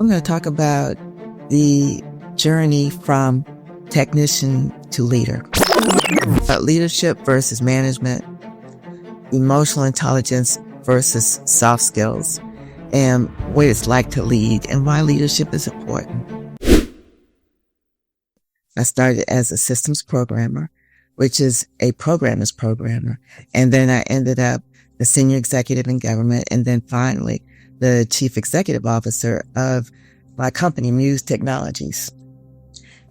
I'm going to talk about the journey from technician to leader. Leadership versus management, emotional intelligence versus soft skills, and what it's like to lead and why leadership is important. I started as a systems programmer, which is a programmer's programmer. And then I ended up the senior executive in government, and then finally the chief executive officer of my company, Muse Technologies.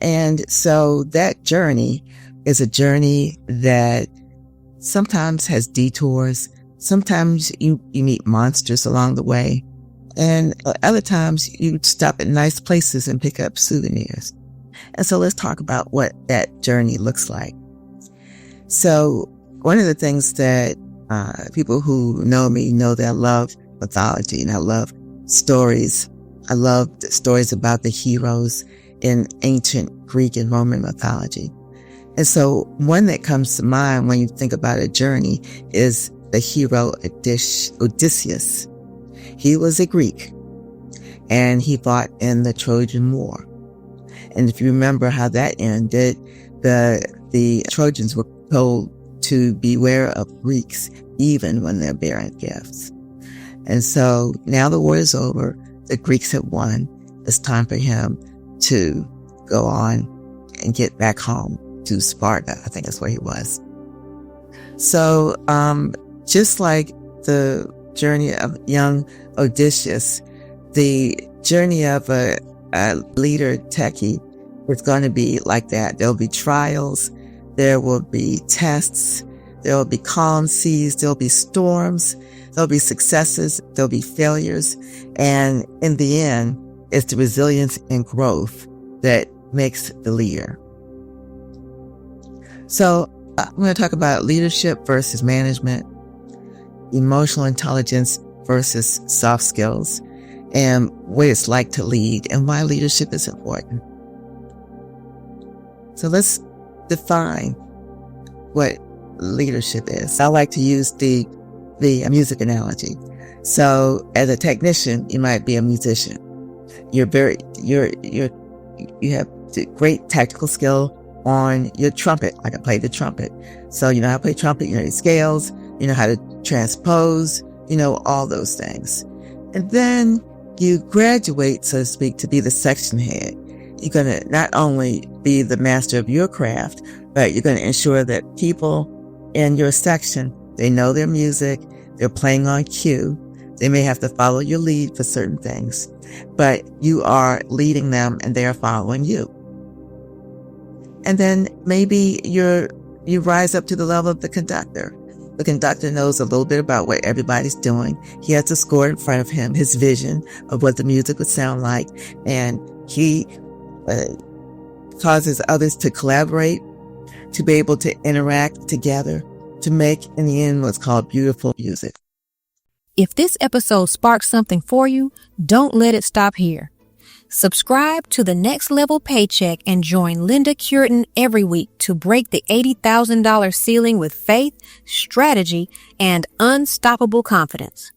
And so that journey is a journey that sometimes has detours. Sometimes you meet monsters along the way. And other times you stop at nice places and pick up souvenirs. And so let's talk about what that journey looks like. So one of the things that people who know me know that I love mythology and I love stories. I love the stories about the heroes in ancient Greek and Roman mythology. And so one that comes to mind when you think about a journey is the hero Odysseus. He was a Greek and he fought in the Trojan War. And if you remember how that ended, the Trojans were told to beware of Greeks even when they're bearing gifts. And so now the war is over. The Greeks have won. It's time for him to go on and get back home to Sparta. I think that's where he was. So, just like the journey of young Odysseus, the journey of a leader techie is going to be like that. There'll be trials. There will be tests. There will be calm seas. There'll be storms. There'll be successes. There'll be failures. And in the end, it's the resilience and growth that makes the leader. So I'm going to talk about leadership versus management, emotional intelligence versus soft skills, and what it's like to lead and why leadership is important. So let's define what leadership is. I like to use the music analogy. So as a technician, you might be a musician. You have great tactical skill on your trumpet. I can play the trumpet. So you know how to play trumpet, you know your scales, you know how to transpose, you know, all those things. And then you graduate, so to speak, to be the section head. You're going to not only be the master of your craft, but you're going to ensure that people in your section, they know their music, they're playing on cue. They may have to follow your lead for certain things, but you are leading them and they are following you. And then maybe you rise up to the level of the conductor. The conductor knows a little bit about what everybody's doing. He has a score in front of him, his vision of what the music would sound like, and he causes others to collaborate, to be able to interact together, to make, in the end, what's called beautiful music. If this episode sparks something for you, don't let it stop here. Subscribe to the Next Level Paycheck and join Linda Cureton every week to break the $80,000 ceiling with faith, strategy, and unstoppable confidence.